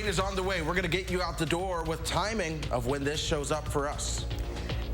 rain is on the way. We're going to get you out the door with timing of when this shows up for us.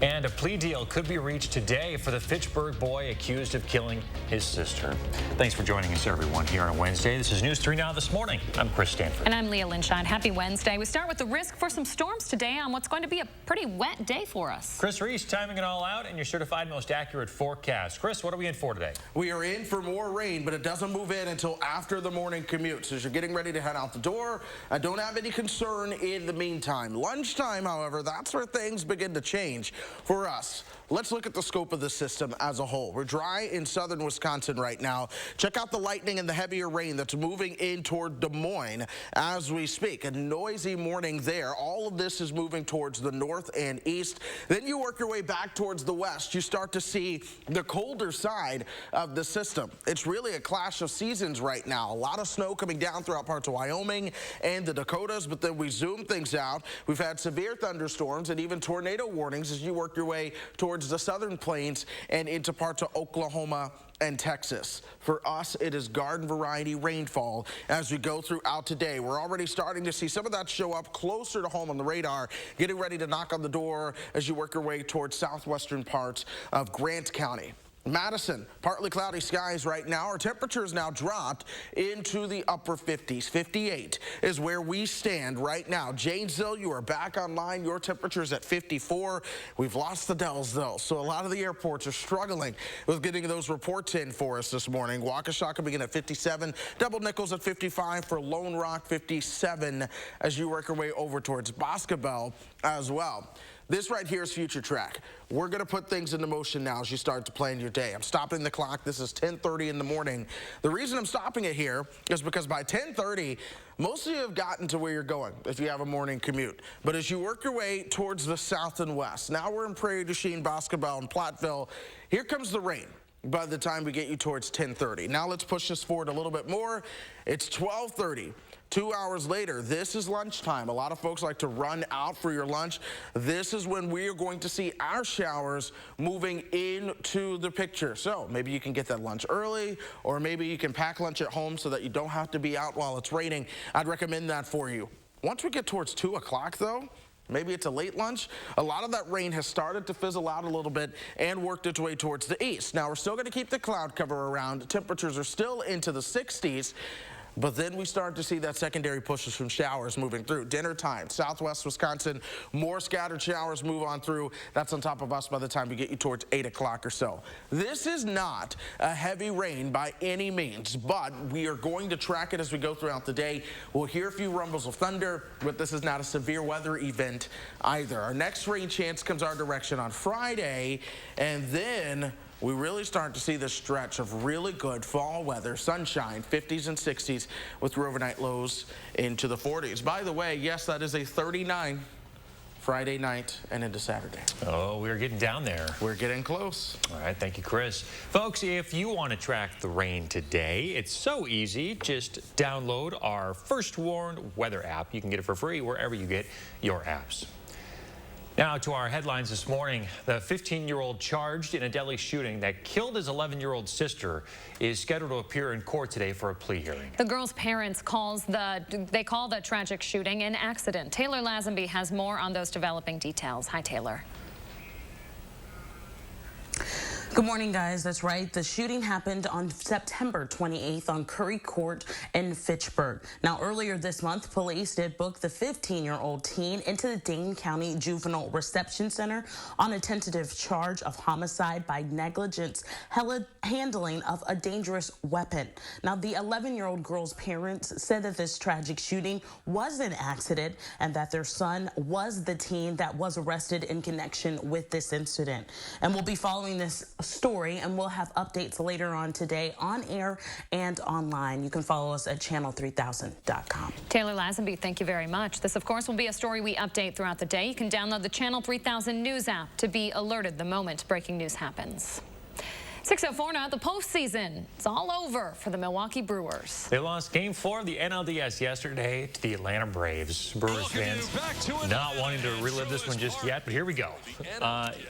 And a plea deal could be reached today for the Fitchburg boy accused of killing his sister. Thanks for joining us, everyone, here on a Wednesday. This is News 3 Now this morning. I'm Chris Stanford. And I'm Leah Linshot. Happy Wednesday. We start with the risk for some storms today on what's going to be a pretty wet day for us. Chris Reese timing it all out and your certified most accurate forecast. Chris, what are we in for today? We are in for more rain, but it doesn't move in until after the morning commute. So as you're getting ready to head out the door, I don't have any concern in the meantime. Lunchtime, however, that's where things begin to change. For us, let's look at the scope of the system as a whole. We're dry in southern Wisconsin right now. Check out the lightning and the heavier rain that's moving in toward Des Moines as we speak. A noisy morning there. All of this is moving towards the north and east. Then you work your way back towards the west. You start to see the colder side of the system. It's really a clash of seasons right now. A lot of snow coming down throughout parts of Wyoming and the Dakotas, but then we zoom things out. We've had severe thunderstorms and even tornado warnings as you work your way towards the southern plains and into parts of Oklahoma and Texas. For us, it is garden variety rainfall as we go throughout today. We're already starting to see some of that show up closer to home on the radar, getting ready to knock on the door as you work your way towards southwestern parts of Grant County. Madison, partly cloudy skies right now. Our temperatures now dropped into the upper 50s. 58 is where we stand right now. Janesville, you are back online. Your temperature is at 54. We've lost the Dells, though, so a lot of the airports are struggling with getting those reports in for us this morning. Waukesha coming in at 57. Double Nickels at 55 for Lone Rock, 57 as you work your way over towards Boscobel as well. This right here is Future Track. We're going to put things into motion now as you start to plan your day. I'm stopping the clock. This is 10:30 in the morning. The reason I'm stopping it here is because by 10:30, most of you have gotten to where you're going if you have a morning commute. But as you work your way towards the south and west, now we're in Prairie du Chien, Boscobel, and Platteville, here comes the rain by the time we get you towards 10:30. Now let's push this forward a little bit more. It's 12:30. 2 hours later, this is lunchtime. A lot of folks like to run out for your lunch. This is when we are going to see our showers moving into the picture. So maybe you can get that lunch early, or maybe you can pack lunch at home so that you don't have to be out while it's raining. I'd recommend that for you. Once we get towards 2 o'clock though, maybe it's a late lunch, a lot of that rain has started to fizzle out a little bit and worked its way towards the east. Now we're still going to keep the cloud cover around. Temperatures are still into the 60s. But then we start to see that secondary pushes from showers moving through. Dinner time, southwest Wisconsin, more scattered showers move on through. That's on top of us by the time we get you towards 8 o'clock or so. This is not a heavy rain by any means, but we are going to track it as we go throughout the day. We'll hear a few rumbles of thunder, but this is not a severe weather event either. Our next rain chance comes our direction on Friday, and then we really start to see this stretch of really good fall weather, sunshine, 50s and 60s with overnight lows into the 40s. By the way, yes, that is a 39 Friday night and into Saturday. Oh, we're getting down there. We're getting close. All right, thank you, Chris. Folks, if you want to track the rain today, it's so easy. Just download our First Warned weather app. You can get it for free wherever you get your apps. Now to our headlines this morning. The 15-year-old charged in a deadly shooting that killed his 11-year-old sister is scheduled to appear in court today for a plea hearing. The girl's parents call the tragic shooting an accident. Taylor Lazenby has more on those developing details. Hi, Taylor. Good morning, guys. That's right. The shooting happened on September 28th on Curry Court in Fitchburg. Now, earlier this month, police did book the 15-year-old teen into the Dane County Juvenile Reception Center on a tentative charge of homicide by negligence handling of a dangerous weapon. Now, the 11-year-old girl's parents said that this tragic shooting was an accident and that their son was the teen that was arrested in connection with this incident. And we'll be following this story, and we'll have updates later on today on air and online. You can follow us at channel3000.com. Taylor Lazenby, thank you very much. This, of course, will be a story we update throughout the day. You can download the Channel 3000 News app to be alerted the moment breaking news happens. 6:04 now, the postseason. It's all over for the Milwaukee Brewers. They lost Game 4 of the NLDS yesterday to the Atlanta Braves. Brewers fans not wanting to relive this one just yet, but here we go.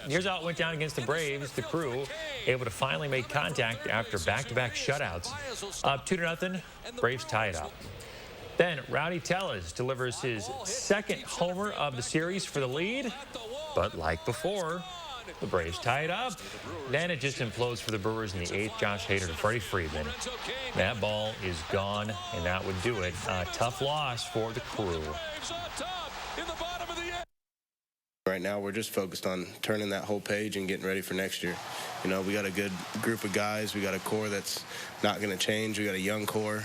Here's how it went down against the Braves. The Crew able to finally make contact after back-to-back shutouts. Up 2-0, Braves tie it up. Then Rowdy Tellez delivers his second homer of the series for the lead. But like before, the Braves tie it up. Then it just implodes for the Brewers in the 8th. Josh Hader to Freddie Freeman. That ball is gone, and that would do it. A tough loss for the Crew. Right now, we're just focused on turning that whole page and getting ready for next year. You know, we got a good group of guys. We got a core that's not going to change. We got a young core.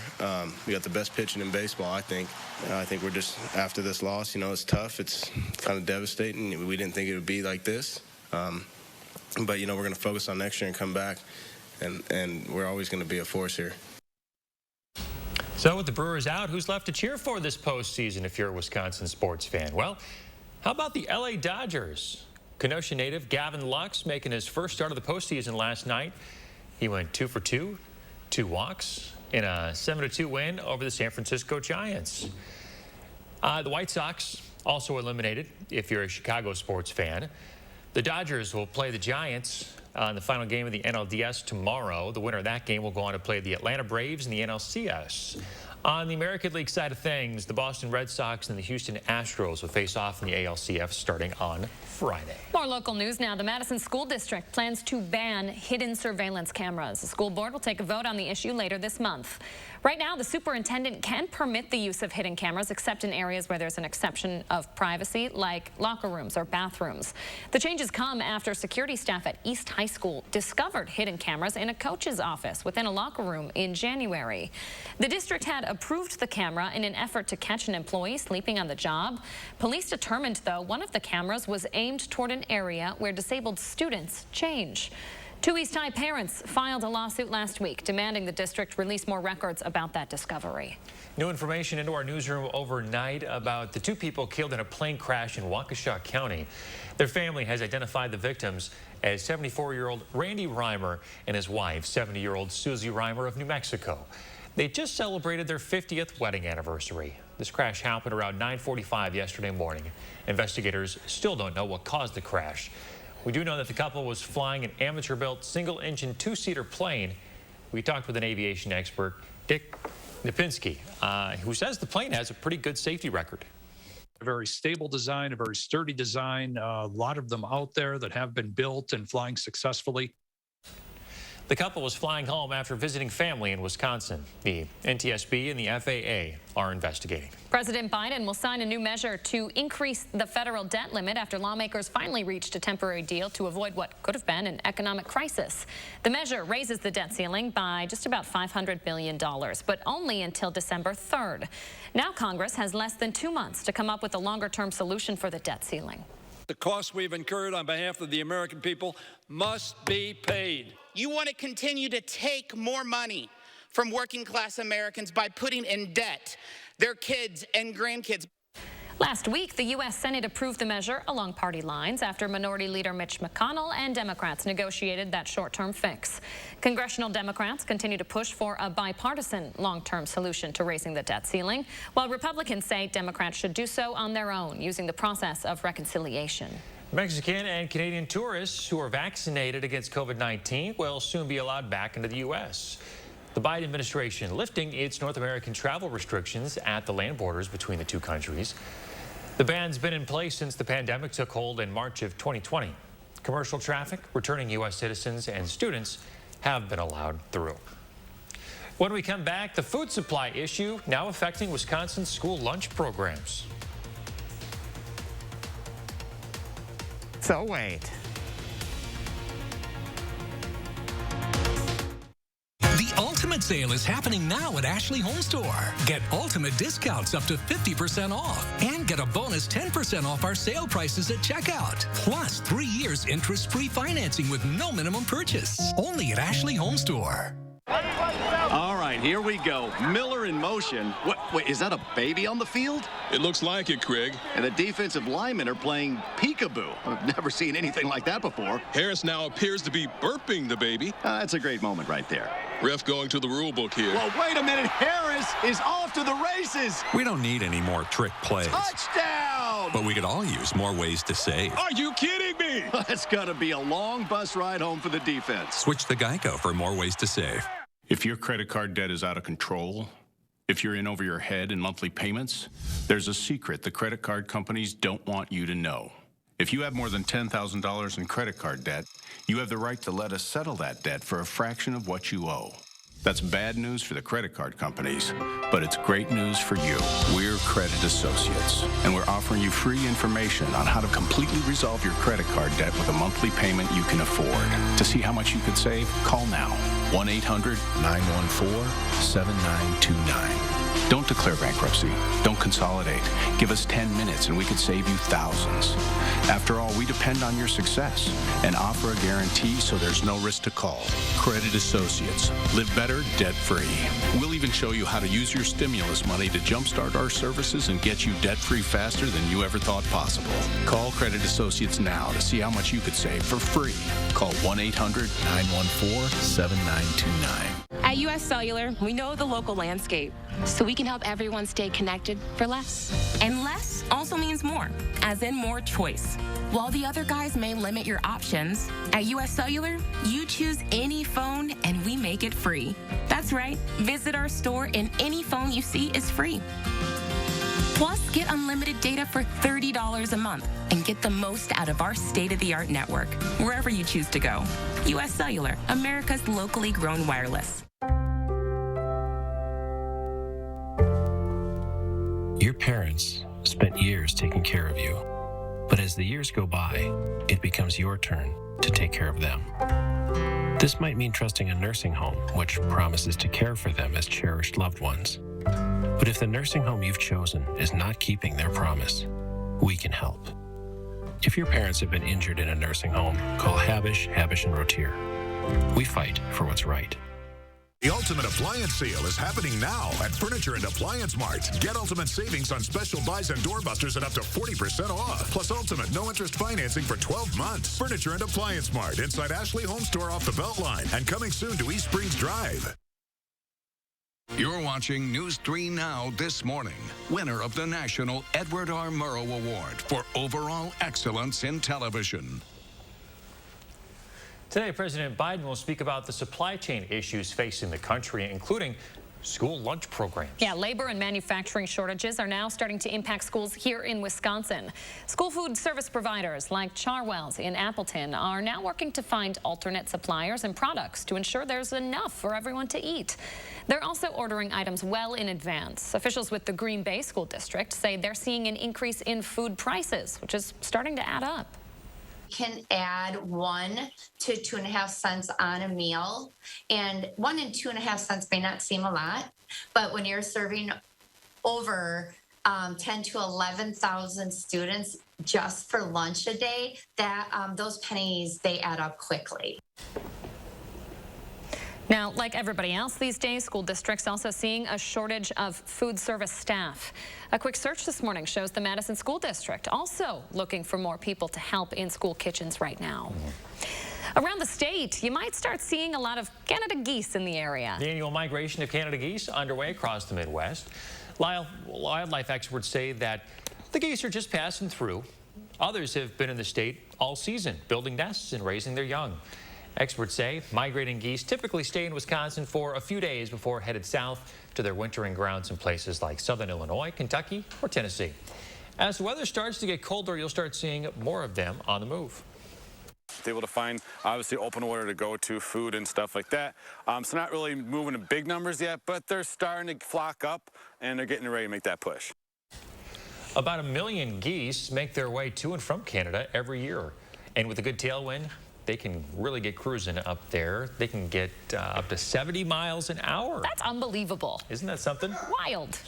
We got the best pitching in baseball, I think. I think we're just, after this loss, you know, it's tough. It's kind of devastating. We didn't think it would be like this. But, you know, we're going to focus on next year and come back, and we're always going to be a force here. So with the Brewers out, who's left to cheer for this postseason if you're a Wisconsin sports fan? Well, how about the LA Dodgers? Kenosha native Gavin Lux making his first start of the postseason last night. He went 2 for 2, 2 walks in a 7-2 win over the San Francisco Giants. The White Sox also eliminated if you're a Chicago sports fan. The Dodgers will play the Giants in the final game of the NLDS tomorrow. The winner of that game will go on to play the Atlanta Braves in the NLCS. On the American League side of things, the Boston Red Sox and the Houston Astros will face off in the ALCF starting on Friday. More local news now. The Madison School District plans to ban hidden surveillance cameras. The school board will take a vote on the issue later this month. Right now, the superintendent can permit the use of hidden cameras except in areas where there's an exception of privacy, like locker rooms or bathrooms. The changes come after security staff at East High School discovered hidden cameras in a coach's office within a locker room in January. The district had approved the camera in an effort to catch an employee sleeping on the job. Police determined, though, one of the cameras was aimed toward an area where disabled students change. 2 East High parents filed a lawsuit last week demanding the district release more records about that discovery. New information into our newsroom overnight about the 2 people killed in a plane crash in Waukesha County. Their family has identified the victims as 74-year-old Randy Reimer and his wife, 70-year-old Susie Reimer of New Mexico. They just celebrated their 50th wedding anniversary. This crash happened around 9:45 yesterday morning. Investigators still don't know what caused the crash. We do know that the couple was flying an amateur-built single-engine 2-seater plane. We talked with an aviation expert, Dick Nipinski, who says the plane has a pretty good safety record. A very stable design, a very sturdy design, a lot of them out there that have been built and flying successfully. The couple was flying home after visiting family in Wisconsin. The NTSB and the FAA are investigating. President Biden will sign a new measure to increase the federal debt limit after lawmakers finally reached a temporary deal to avoid what could have been an economic crisis. The measure raises the debt ceiling by just about $500 billion, but only until December 3rd. Now Congress has less than 2 months to come up with a longer-term solution for the debt ceiling. The costs we've incurred on behalf of the American people must be paid. You want to continue to take more money from working class Americans by putting in debt their kids and grandkids. Last week, the U.S. Senate approved the measure along party lines after Minority Leader Mitch McConnell and Democrats negotiated that short-term fix. Congressional Democrats continue to push for a bipartisan long-term solution to raising the debt ceiling, while Republicans say Democrats should do so on their own, using the process of reconciliation. Mexican and Canadian tourists who are vaccinated against COVID-19 will soon be allowed back into the U.S. The Biden administration lifting its North American travel restrictions at the land borders between the two countries. The ban's been in place since the pandemic took hold in March of 2020. Commercial traffic, returning U.S. citizens, and students have been allowed through. When we come back, the food supply issue now affecting Wisconsin school lunch programs. So wait. The ultimate sale is happening now at Ashley Home Store. Get ultimate discounts up to 50% off and get a bonus 10% off our sale prices at checkout. Plus 3 years interest-free financing with no minimum purchase. Only at Ashley Home Store. All right, here we go. Miller in motion. Wait, is that a baby on the field? It looks like it, Craig. And the defensive linemen are playing peekaboo. I've never seen anything like that before. Harris now appears to be burping the baby. That's a great moment right there. Ref going to the rule book here. Well, wait a minute. Harris is off to the races. We don't need any more trick plays. Touchdown! But we could all use more ways to save. Are you kidding me? That's got to be a long bus ride home for the defense. Switch to Geico for more ways to save. If your credit card debt is out of control, If you're in over your head in monthly payments, there's a secret the credit card companies don't want you to know. If you have more than $10,000 in credit card debt, you have the right to let us settle that debt for a fraction of what you owe. That's bad news for the credit card companies, but it's great news for you. We're CreditAssociates, and we're offering you free information on how to completely resolve your credit card debt with a monthly payment you can afford. To see how much you could save, call now. 1-800-914-7929. Don't declare bankruptcy. Don't consolidate. Give us 10 minutes and we could save you thousands. After all, we depend on your success and offer a guarantee so there's no risk to call. CreditAssociates. Live better, debt-free. We'll even show you how to use your stimulus money to jumpstart our services and get you debt-free faster than you ever thought possible. Call CreditAssociates now to see how much you could save for free. Call 1-800-914-7929. At U.S. Cellular, we know the local landscape, so we can help everyone stay connected for less. And less also means more, as in more choice. While the other guys may limit your options, at U.S. Cellular, you choose any phone and we make it free. That's right. Visit our store and any phone you see is free. Plus, get unlimited data for $30 a month and get the most out of our state-of-the-art network, wherever you choose to go. U.S. Cellular, America's locally grown wireless. Your parents spent years taking care of you, but as the years go by, it becomes your turn to take care of them. This might mean trusting a nursing home, which promises to care for them as cherished loved ones. But if the nursing home you've chosen is not keeping their promise, we can help. If your parents have been injured in a nursing home, call Habish, & Rotier. We fight for what's right. The Ultimate Appliance Sale is happening now at Furniture and Appliance Mart. Get ultimate savings on special buys and doorbusters at up to 40% off. Plus ultimate no-interest financing for 12 months. Furniture and Appliance Mart inside Ashley Home Store off the Beltline and coming soon to East Springs Drive. You're watching News 3 Now this morning. Winner of the National Edward R. Murrow Award for Overall Excellence in Television. Today, President Biden will speak about the supply chain issues facing the country, including school lunch programs. Yeah, labor and manufacturing shortages are now starting to impact schools here in Wisconsin. School food service providers like Charwell's in Appleton are now working to find alternate suppliers and products to ensure there's enough for everyone to eat. They're also ordering items well in advance. Officials with the Green Bay School District say they're seeing an increase in food prices, which is starting to add up. Can add 1 to 2.5 cents on a meal, and 1 and 2.5 cents may not seem a lot, but when you're serving over 10 to 11,000 students just for lunch a day, that those pennies, they add up quickly. Now, like everybody else these days, school districts also seeing a shortage of food service staff. A quick search this morning shows the Madison School District also looking for more people to help in school kitchens right now. Around the state, you might start seeing a lot of Canada geese in the area. The annual migration of Canada geese underway across the Midwest. Wildlife experts say that the geese are just passing through. Others have been in the state all season, building nests and raising their young. Experts say migrating geese typically stay in Wisconsin for a few days before headed south to their wintering grounds in places like southern Illinois, Kentucky, or Tennessee. As the weather starts to get colder, you'll start seeing more of them on the move. Able to find, obviously, open water to go to, food and stuff like that. So not really moving in big numbers yet, but they're starting to flock up, and they're getting ready to make that push. About 1 million geese make their way to and from Canada every year. And with a good tailwind, they can really get cruising up there. They can get up to 70 miles an hour. That's unbelievable. Isn't that something? Wild.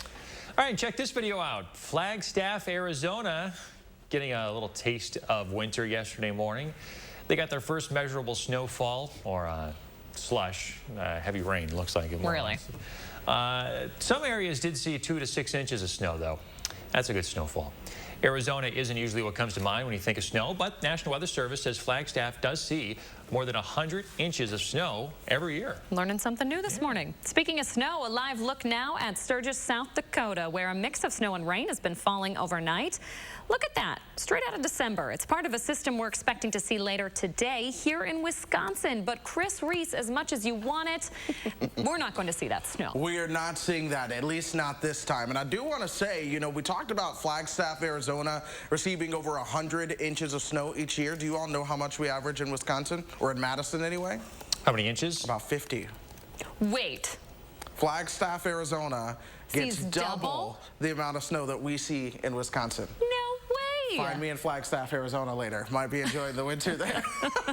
All right, check this video out. Flagstaff, Arizona, getting a little taste of winter yesterday morning. They got their first measurable snowfall, or slush, heavy rain, looks like it. Really? Some areas did see 2 to 6 inches of snow, though. That's a good snowfall. Arizona isn't usually what comes to mind when you think of snow, but National Weather Service says Flagstaff does see more than 100 inches of snow every year. Learning something new this morning. Speaking of snow, a live look now at Sturgis, South Dakota, where a mix of snow and rain has been falling overnight. Look at that, straight out of December. It's part of a system we're expecting to see later today here in Wisconsin. But Chris Reese, as much as you want it, we're not going to see that snow. We are not seeing that, at least not this time. And I do want to say, you know, we talked about Flagstaff, Arizona receiving over 100 inches of snow each year. Do you all know how much we average in Wisconsin, or in Madison anyway? How many inches? About 50. Wait. Flagstaff, Arizona gets double the amount of snow that we see in Wisconsin. No way. Find me in Flagstaff, Arizona later. Might be enjoying the winter there.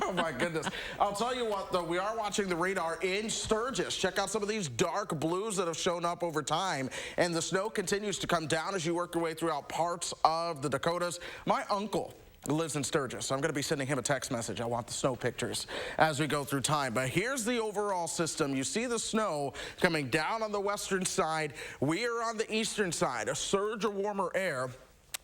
Oh my goodness. I'll tell you what though, we are watching the radar in Sturgis. Check out some of these dark blues that have shown up over time. And the snow continues to come down as you work your way throughout parts of the Dakotas. My uncle lives in Sturgis, so I'm going to be sending him a text message. I want the snow pictures as we go through time. But here's the overall system. You see the snow coming down on the western side. We are on the eastern side. A surge of warmer air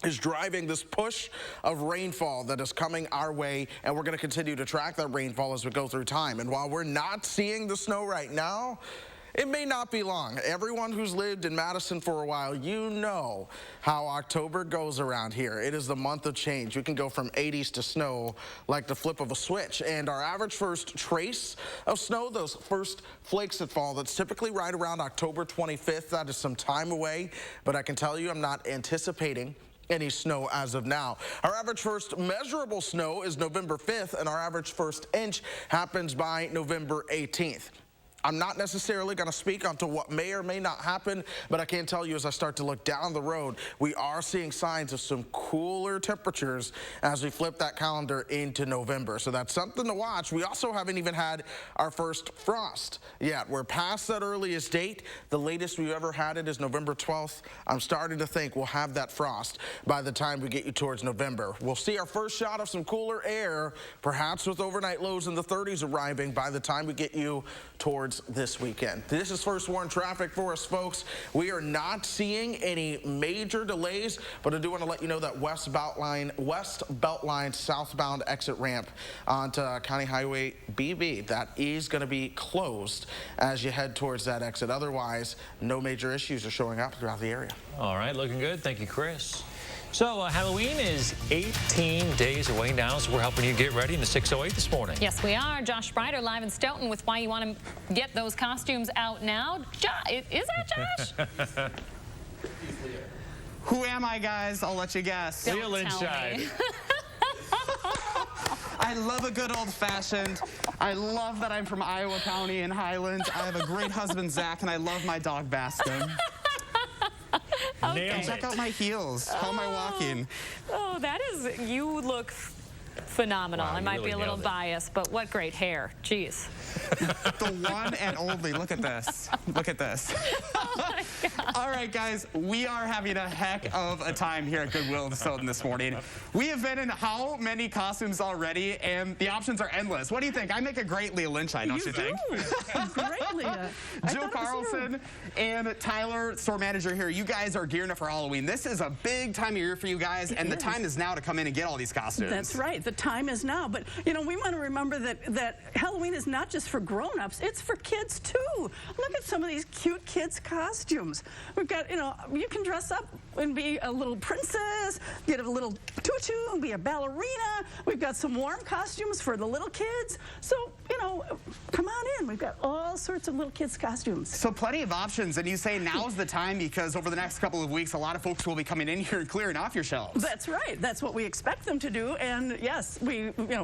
is driving this push of rainfall that is coming our way, and we're going to continue to track that rainfall as we go through time. And while we're not seeing the snow right now, it may not be long. Everyone who's lived in Madison for a while, you know how October goes around here. It is the month of change. We can go from 80s to snow like the flip of a switch. And our average first trace of snow, those first flakes that fall, that's typically right around October 25th. That is some time away, but I can tell you I'm not anticipating any snow as of now. Our average first measurable snow is November 5th, and our average first inch happens by November 18th. I'm not necessarily going to speak onto what may or may not happen, but I can tell you as I start to look down the road, we are seeing signs of some cooler temperatures as we flip that calendar into November. So that's something to watch. We also haven't even had our first frost yet. We're past that earliest date. The latest we've ever had it is November 12th. I'm starting to think we'll have that frost by the time we get you towards November. We'll see our first shot of some cooler air, perhaps with overnight lows in the 30s arriving by the time we get you towards this weekend. This is first warn traffic for us, folks. We are not seeing any major delays, but I do want to let you know that West Beltline southbound exit ramp onto County Highway BB, that is going to be closed as you head towards that exit. Otherwise, no major issues are showing up throughout the area. All right, looking good. Thank you, Chris. So Halloween is 18 days away now, so we're helping you get ready in the 608 this morning. Yes, we are. Josh Sprider live in Stoughton with why you want to get those costumes out now. Is that Josh? Who am I, guys? I'll let you guess. Leah Lynchide. I love a good old-fashioned. I love that I'm from Iowa County in Highlands. I have a great husband, Zach, and I love my dog, Bascom. Okay. And check out my heels. How am I walking? Oh, that is, you look phenomenal. Wow, I might really be a little nailed it. biased, but what great hair. Jeez. The one and only. Look at this. Look at this. Oh my God. All right, guys, we are having a heck of a time here at Goodwill in Stoughton this morning. We have been in how many costumes already, and the options are endless. What do you think? I make a great Leah Lynchide, don't you think? Great, Leah. Joe Carlson and Tyler, store manager here, you guys are gearing up for Halloween. This is a big time of year for you guys, and the time is now to come in and get all these costumes. That's right. The time is now. But, you know, we want to remember that Halloween is not just for grown-ups. It's for kids, too. Look at some of these cute kids' costumes. We've got, you know, you can dress up and be a little princess, get a little tutu and be a ballerina. We've got some warm costumes for the little kids. So, you know, come on in. We've got all sorts of little kids' costumes. So plenty of options, and you say now's the time because over the next couple of weeks, a lot of folks will be coming in here and clearing off your shelves. That's right. That's what we expect them to do. And yes,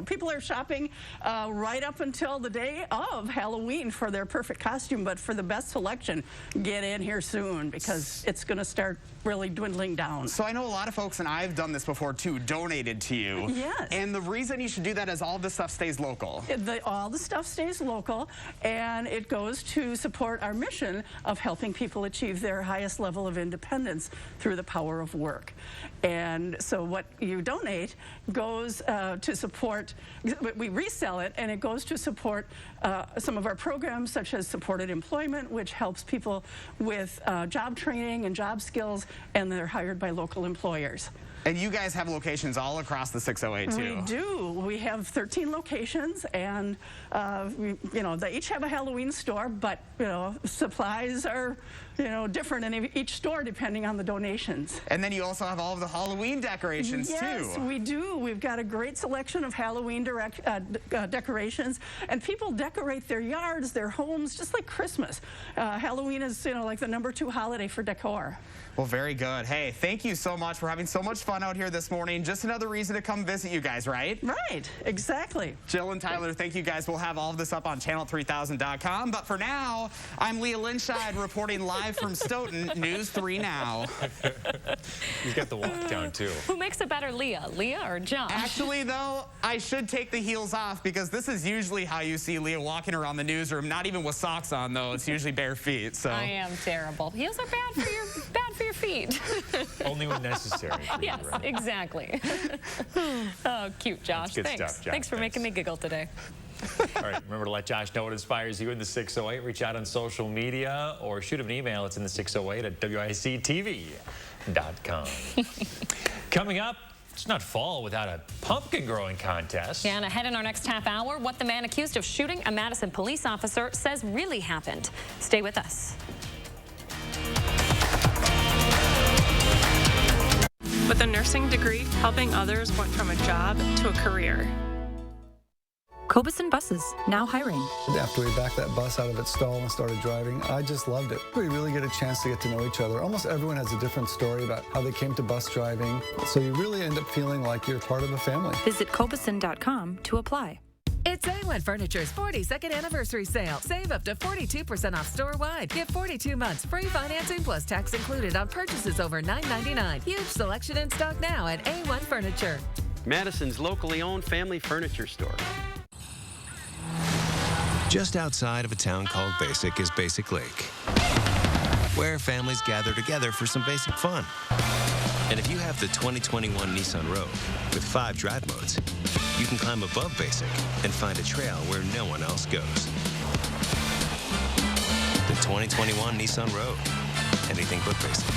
people are shopping right up until the day of Halloween for their perfect costume. But for the best selection, get in here soon because it's going to start really dwindling down. So I know a lot of folks, and I've done this before too, donated to you. Yes. And the reason you should do that is all this stuff stays local. All the stuff stays local, and it goes to support our mission of helping people achieve their highest level of independence through the power of work. And so what you donate goes to support, we resell it, and it goes to support some of our programs such as supported employment, which helps people with job training and job skills, and they're hired by local employers. And you guys have locations all across the 608 too. We do. We have 13 locations, and they each have a Halloween store, but supplies are different in each store depending on the donations. And then you also have all of the Halloween decorations too. Yes, we do. We've got a great selection of Halloween decorations, and people decorate their yards, their homes, just like Christmas. Halloween is like the #2 holiday for decor. Well, very good. Hey, thank you so much. We're having so much fun out here this morning. Just another reason to come visit you guys, right? Right, exactly. Jill and Tyler, thank you guys. We'll have all of this up on channel3000.com. But for now, I'm Leah Linscheid reporting live from Stoughton, News 3 Now. He's got the walk down, too. Who makes a better Leah or John? Actually, though, I should take the heels off because this is usually how you see Leah walking around the newsroom, not even with socks on, though. It's usually bare feet. So I am terrible. Heels are bad for your feet. Only when necessary. Yes, exactly. Oh, cute, Josh. That's good Thanks. stuff, Josh. Thanks for making me giggle today. All right, remember to let Josh know what inspires you in the 608. Reach out on social media or shoot him an email. It's in the 608 at WISC-TV.com. Coming up, it's not fall without a pumpkin growing contest. Yeah, and ahead in our next half hour, what the man accused of shooting a Madison police officer says really happened. Stay with us. With a nursing degree, helping others went from a job to a career. Cobuson Buses, now hiring. After we backed that bus out of its stall and started driving, I just loved it. We really get a chance to get to know each other. Almost everyone has a different story about how they came to bus driving, so you really end up feeling like you're part of a family. Visit Cobuson.com to apply. It's A1 Furniture's 42nd anniversary sale. Save up to 42% off store-wide. Get 42 months free financing plus tax included on purchases over $9.99. Huge selection in stock now at A1 Furniture. Madison's locally owned family furniture store. Just outside of a town called Basic is Basic Lake, where families gather together for some basic fun. And if you have the 2021 Nissan Rogue with 5 drive modes, you can climb above Basic and find a trail where no one else goes. The 2021 Nissan Rogue. Anything but basic.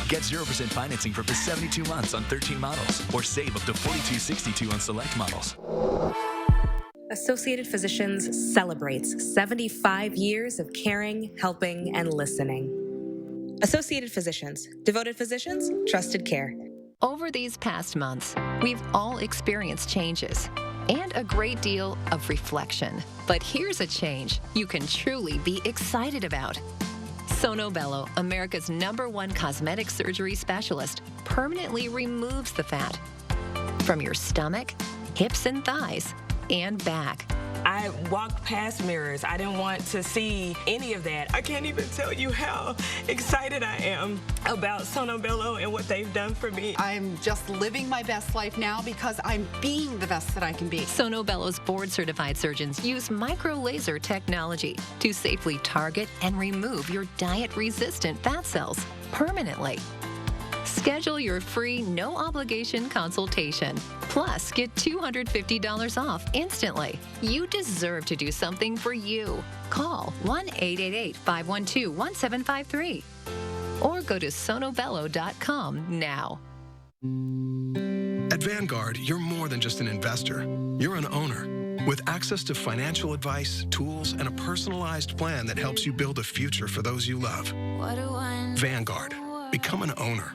Get 0% financing for up to 72 months on 13 models, or save up to $42.62 on select models. Associated Physicians celebrates 75 years of caring, helping, and listening. Associated Physicians. Devoted physicians, trusted care. Over these past months, we've all experienced changes and a great deal of reflection. But here's a change you can truly be excited about. Sono Bello, America's #1 cosmetic surgery specialist, permanently removes the fat from your stomach, hips and thighs, and back. I walked past mirrors. I didn't want to see any of that. I can't even tell you how excited I am about Sono Bello and what they've done for me. I'm just living my best life now because I'm being the best that I can be. Sono Bello's board-certified surgeons use micro-laser technology to safely target and remove your diet-resistant fat cells permanently. Schedule your free, no-obligation consultation. Plus, get $250 off instantly. You deserve to do something for you. Call 1-888-512-1753 or go to sonobello.com now. At Vanguard, you're more than just an investor. You're an owner with access to financial advice, tools, and a personalized plan that helps you build a future for those you love. Vanguard. Become an owner.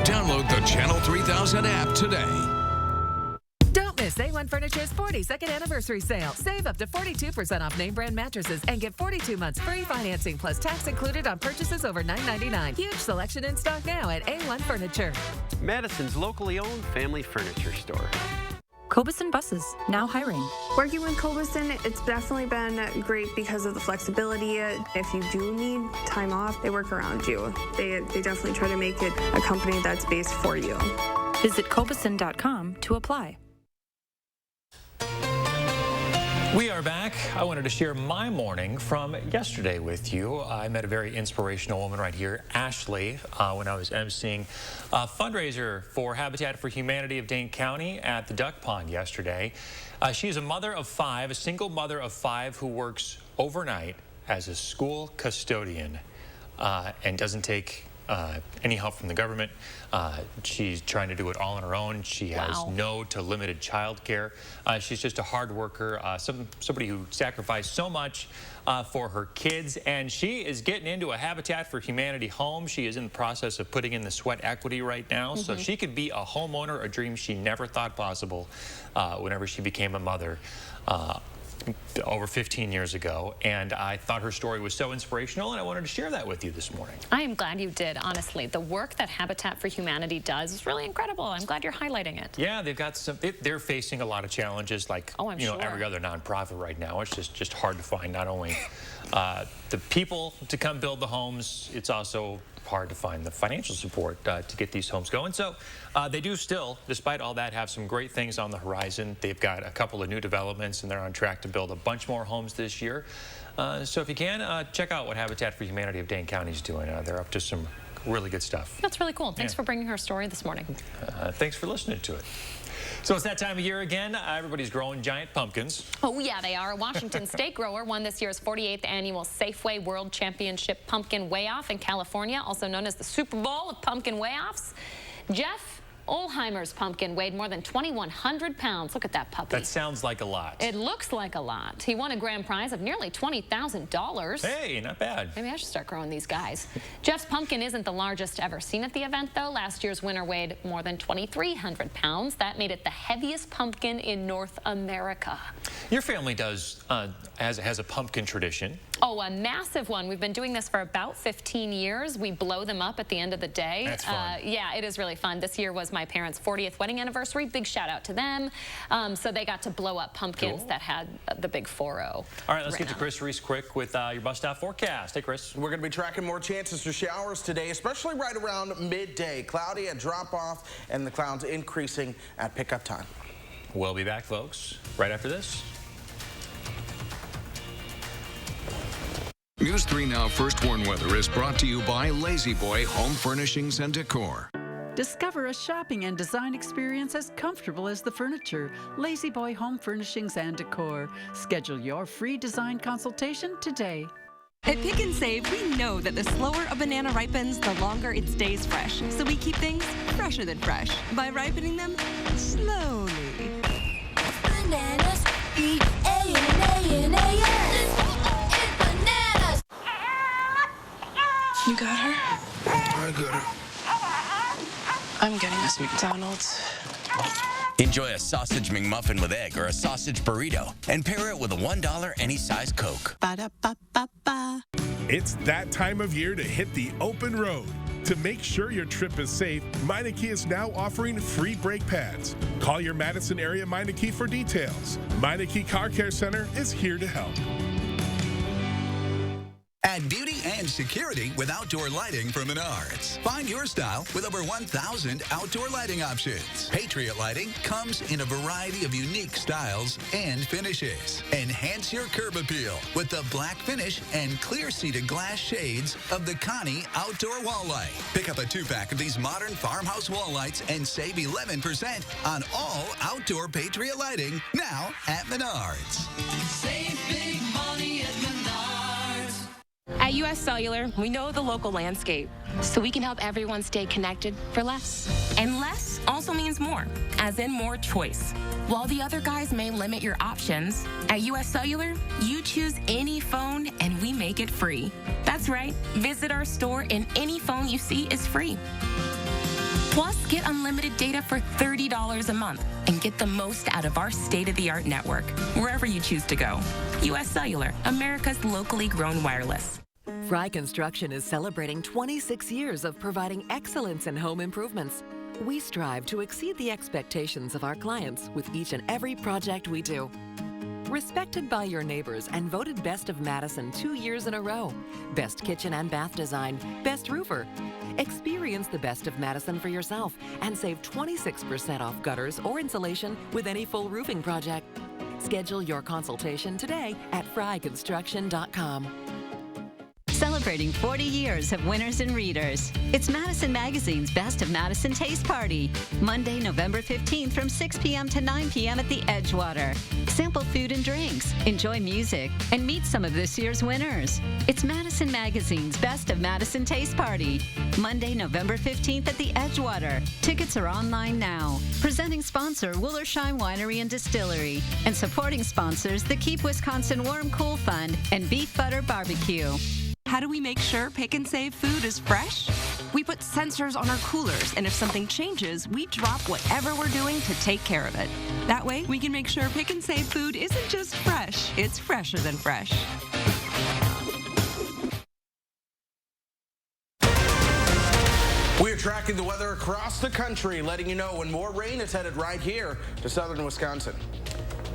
Download the Channel 3000 app today. Don't miss A1 Furniture's 42nd anniversary sale. Save up to 42% off name brand mattresses and get 42 months free financing plus tax included on purchases over $9.99. Huge selection in stock now at A1 Furniture. Madison's locally owned family furniture store. Cobuson Buses, now hiring. Working with Cobuson, it's definitely been great because of the flexibility. If you do need time off, they work around you. They definitely try to make it a company that's based for you. Visit Cobuson.com to apply. We are back. I wanted to share my morning from yesterday with you. I met a very inspirational woman right here, Ashley, when I was emceeing a fundraiser for Habitat for Humanity of Dane County at the Duck Pond yesterday. She's a mother of 5, a single mother of 5 who works overnight as a school custodian and doesn't take any help from the government. She's trying to do it all on her own. She has no to limited child care. She's just a hard worker, somebody who sacrificed so much for her kids, and she is getting into a Habitat for Humanity home. She is in the process of putting in the sweat equity right now, so she could be a homeowner, a dream she never thought possible whenever she became a mother. Over 15 years ago, and I thought her story was so inspirational, and I wanted to share that with you this morning. I am glad you did, honestly. The work that Habitat for Humanity does is really incredible. I'm glad you're highlighting it. Yeah, they've got some, they're facing a lot of challenges, like every other nonprofit right now. It's just hard to find not only the people to come build the homes, it's also hard to find the financial support to get these homes going. So they do still, despite all that, have some great things on the horizon. They've got a couple of new developments, and they're on track to build a bunch more homes this year. So if you can, check out what Habitat for Humanity of Dane County is doing. They're up to some really good stuff. That's really cool. Thanks for bringing her story this morning. Thanks for listening to it. So it's that time of year again. Everybody's growing giant pumpkins. Oh, yeah, they are. A Washington State grower won this year's 48th annual Safeway World Championship Pumpkin Weigh-Off in California, also known as the Super Bowl of Pumpkin Weigh-Offs. Jeff Olheimer's pumpkin weighed more than 2,100 pounds. Look at that puppy. That sounds like a lot. It looks like a lot. He won a grand prize of nearly $20,000. Hey, not bad. Maybe I should start growing these guys. Jeff's pumpkin isn't the largest ever seen at the event, though. Last year's winner weighed more than 2,300 pounds. That made it the heaviest pumpkin in North America. Your family does has a pumpkin tradition. Oh, a massive one. We've been doing this for about 15 years. We blow them up at the end of the day. That's fun. Yeah, it is really fun. This year was my parents' 40th wedding anniversary. Big shout out to them. So they got to blow up pumpkins that had the big 4-0. All right, let's get to Chris Reese quick with your bus stop forecast. Hey, Chris. We're going to be tracking more chances for showers today, especially right around midday. Cloudy at drop-off, and the clouds increasing at pickup time. We'll be back, folks, right after this. News 3 Now First Warn Weather is brought to you by Lazy Boy Home Furnishings and Decor. Discover a shopping and design experience as comfortable as the furniture. Lazy Boy Home Furnishings and Decor. Schedule your free design consultation today. At Pick and Save, we know that the slower a banana ripens, the longer it stays fresh. So we keep things fresher than fresh by ripening them slowly. Bananas, B-A-N-A-N-A-S. You got her? I got her. I'm getting us McDonald's. Enjoy a sausage McMuffin with egg or a sausage burrito and pair it with a $1 any size Coke. Ba-da-ba-ba-ba. It's that time of year to hit the open road. To make sure your trip is safe, Meineke is now offering free brake pads. Call your Madison area Meineke for details. Meineke Car Care Center is here to help. Add beauty and security with outdoor lighting from Menards. Find your style with over 1,000 outdoor lighting options. Patriot Lighting comes in a variety of unique styles and finishes. Enhance your curb appeal with the black finish and clear-seated glass shades of the Connie Outdoor Wall Light. Pick up a 2-pack of these modern farmhouse wall lights and save 11% on all outdoor Patriot Lighting now at Menards. Save big money at Menards. At U.S. Cellular, we know the local landscape, so we can help everyone stay connected for less. And less also means more, as in more choice. While the other guys may limit your options, at U.S. Cellular, you choose any phone and we make it free. That's right. Visit our store and any phone you see is free. Plus, get unlimited data for $30 a month and get the most out of our state-of-the-art network, wherever you choose to go. U.S. Cellular, America's locally grown wireless. Fry Construction is celebrating 26 years of providing excellence in home improvements. We strive to exceed the expectations of our clients with each and every project we do. Respected by your neighbors and voted Best of Madison 2 years in a row. Best kitchen and bath design, best roofer. Experience the Best of Madison for yourself and save 26% off gutters or insulation with any full roofing project. Schedule your consultation today at fryconstruction.com. Celebrate celebrating 40 years of winners and readers. It's Madison Magazine's Best of Madison Taste Party, Monday, November 15th from 6 p.m. to 9 p.m. at the Edgewater. Sample food and drinks, enjoy music, and meet some of this year's winners. It's Madison Magazine's Best of Madison Taste Party, Monday, November 15th at the Edgewater. Tickets are online now. Presenting sponsor, Woolersheim Winery and Distillery, and supporting sponsors, the Keep Wisconsin Warm Cool Fund and Beef Butter Barbecue. How do we make sure Pick and Save food is fresh? We put sensors on our coolers, and if something changes, we drop whatever we're doing to take care of it. That way, we can make sure Pick and Save food isn't just fresh, it's fresher than fresh. We're tracking the weather across the country, letting you know when more rain is headed right here to southern Wisconsin.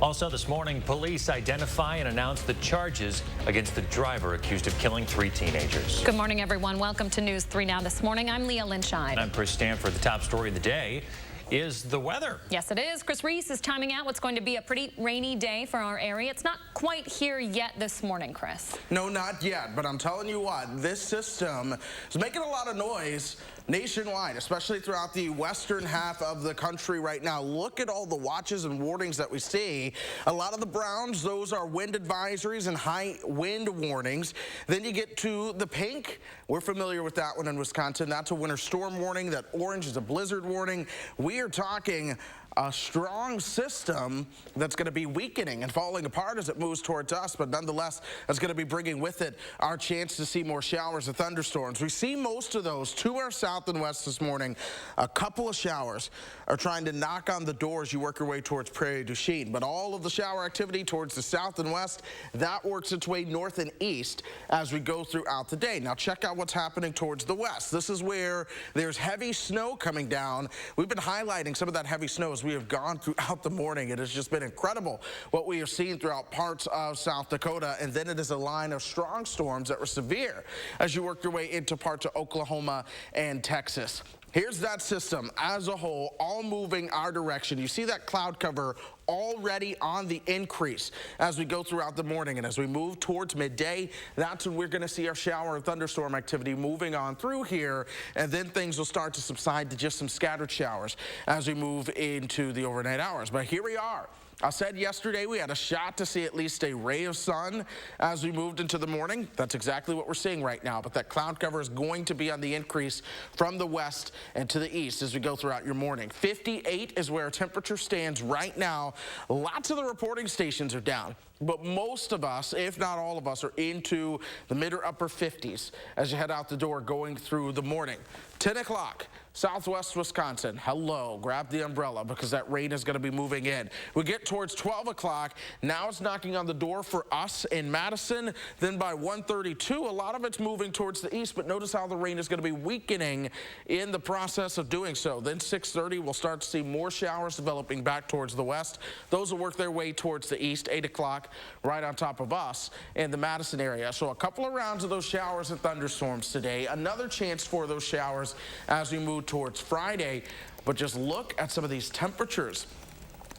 Also this morning, police identify and announce the charges against the driver accused of killing 3 teenagers. Good morning, everyone. Welcome to News 3 Now this morning. I'm Leah Lynchide. And I'm Chris Stanford. The top story of the day is the weather. Yes, it is. Chris Reese is timing out what's going to be a pretty rainy day for our area. It's not quite here yet this morning, Chris. No, not yet, but I'm telling you what, this system is making a lot of noise nationwide, especially throughout the western half of the country right now. Look at all the watches and warnings that we see. A lot of the browns, those are wind advisories and high wind warnings. Then you get to the pink. We're familiar with that one in Wisconsin. That's a winter storm warning. That orange is a blizzard warning. We are talking a strong system that's going to be weakening and falling apart as it moves towards us, but nonetheless, that's going to be bringing with it our chance to see more showers and thunderstorms. We see most of those to our south and west this morning. A couple of showers are trying to knock on the door as you work your way towards Prairie du Chien, but all of the shower activity towards the south and west, that works its way north and east as we go throughout the day. Now check out what's happening towards the west. This is where there's heavy snow coming down. We've been highlighting some of that heavy snow as we have gone throughout the morning. It has just been incredible what we have seen throughout parts of South Dakota, and then it is a line of strong storms that were severe as you work your way into parts of Oklahoma and Texas. Here's that system as a whole, all moving our direction. You see that cloud cover already on the increase as we go throughout the morning, and as we move towards midday, that's when we're going to see our shower and thunderstorm activity moving on through here, and then things will start to subside to just some scattered showers as we move into the overnight hours. But here we are. I said yesterday we had a shot to see at least a ray of sun as we moved into the morning. That's exactly what we're seeing right now, but that cloud cover is going to be on the increase from the west and to the east as we go throughout your morning. 58 is where our temperature stands right now. Lots of the reporting stations are down, but most of us, if not all of us, are into the mid or upper 50s as you head out the door going through the morning. 10 o'clock, southwest Wisconsin. Hello, grab the umbrella because that rain is going to be moving in. We get towards 12 o'clock. Now it's knocking on the door for us in Madison. Then by 1:32, a lot of it's moving towards the east, but notice how the rain is going to be weakening in the process of doing so. Then 6:30, we'll start to see more showers developing back towards the west. Those will work their way towards the east. 8 o'clock, right on top of us in the Madison area. So a couple of rounds of those showers and thunderstorms today. Another chance for those showers as we move towards Friday. But just look at some of these temperatures.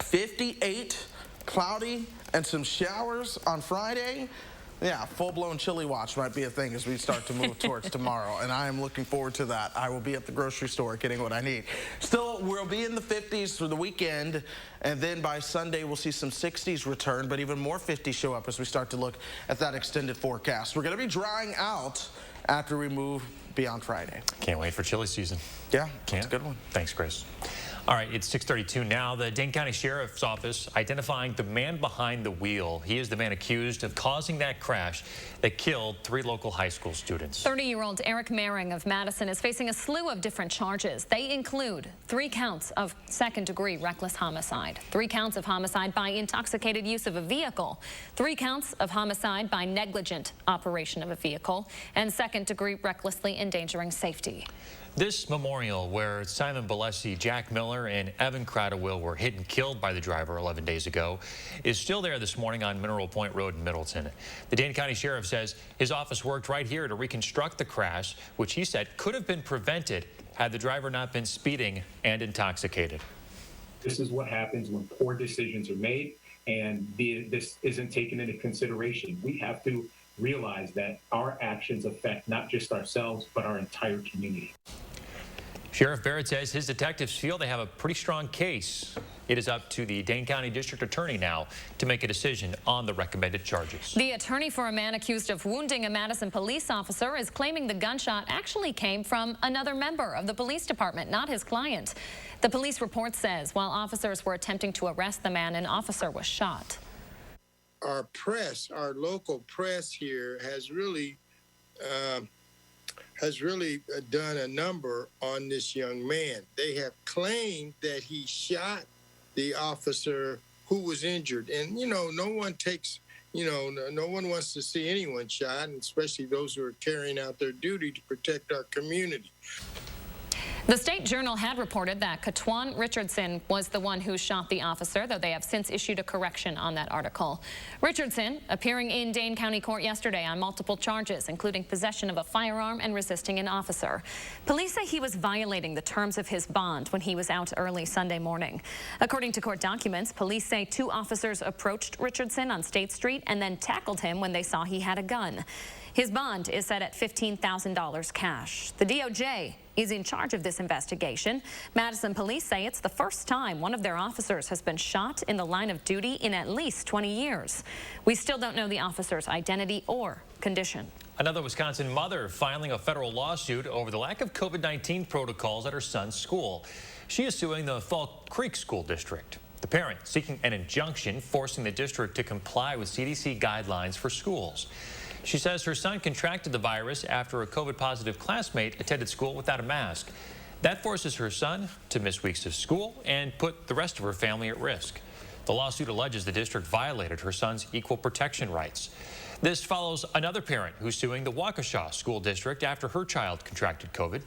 58, cloudy, and some showers on Friday. Yeah, full-blown chili watch might be a thing as we start to move towards tomorrow, and I am looking forward to that. I will be at the grocery store getting what I need. Still, we'll be in the 50s for the weekend, and then by Sunday we'll see some 60s return, but even more 50s show up as we start to look at that extended forecast. We're going to be drying out after we move beyond Friday. Can't wait for chili season. Yeah, it's a good one. Thanks, Chris. All right, it's 6:32 now. The Dane County Sheriff's Office identifying the man behind the wheel. He is the man accused of causing that crash that killed 3 local high school students. 30-year-old Eric Mehring of Madison is facing a slew of different charges. They include 3 counts of second-degree reckless homicide, 3 counts of homicide by intoxicated use of a vehicle, 3 counts of homicide by negligent operation of a vehicle, and second-degree recklessly endangering safety. This memorial, where Simon Balesi, Jack Miller, and Evan Cradlewill were hit and killed by the driver 11 days ago, is still there this morning on Mineral Point Road in Middleton. The Dane County Sheriff says his office worked right here to reconstruct the crash, which he said could have been prevented had the driver not been speeding and intoxicated. This is what happens when poor decisions are made and this isn't taken into consideration. We have to realize that our actions affect not just ourselves, but our entire community. Sheriff Barrett says his detectives feel they have a pretty strong case. It is up to the Dane County District Attorney now to make a decision on the recommended charges. The attorney for a man accused of wounding a Madison police officer is claiming the gunshot actually came from another member of the police department, not his client. The police report says while officers were attempting to arrest the man, an officer was shot. Our press, our local press here has really done a number on this young man. They have claimed that he shot the officer who was injured. And, you know, no one wants to see anyone shot, and especially those who are carrying out their duty to protect our community. The State Journal had reported that Katwan Richardson was the one who shot the officer, though they have since issued a correction on that article. Richardson appearing in Dane County Court yesterday on multiple charges, including possession of a firearm and resisting an officer. Police say he was violating the terms of his bond when he was out early Sunday morning. According to court documents, police say 2 officers approached Richardson on State Street and then tackled him when they saw he had a gun. His bond is set at $15,000 cash. The DOJ is in charge of this investigation. Madison police say it's the first time one of their officers has been shot in the line of duty in at least 20 years. We still don't know the officer's identity or condition. Another Wisconsin mother filing a federal lawsuit over the lack of COVID-19 protocols at her son's school. She is suing the Fall Creek School District. The parent seeking an injunction forcing the district to comply with CDC guidelines for schools. She says her son contracted the virus after a COVID-positive classmate attended school without a mask. That forces her son to miss weeks of school and put the rest of her family at risk. The lawsuit alleges the district violated her son's equal protection rights. This follows another parent who's suing the Waukesha School District after her child contracted COVID.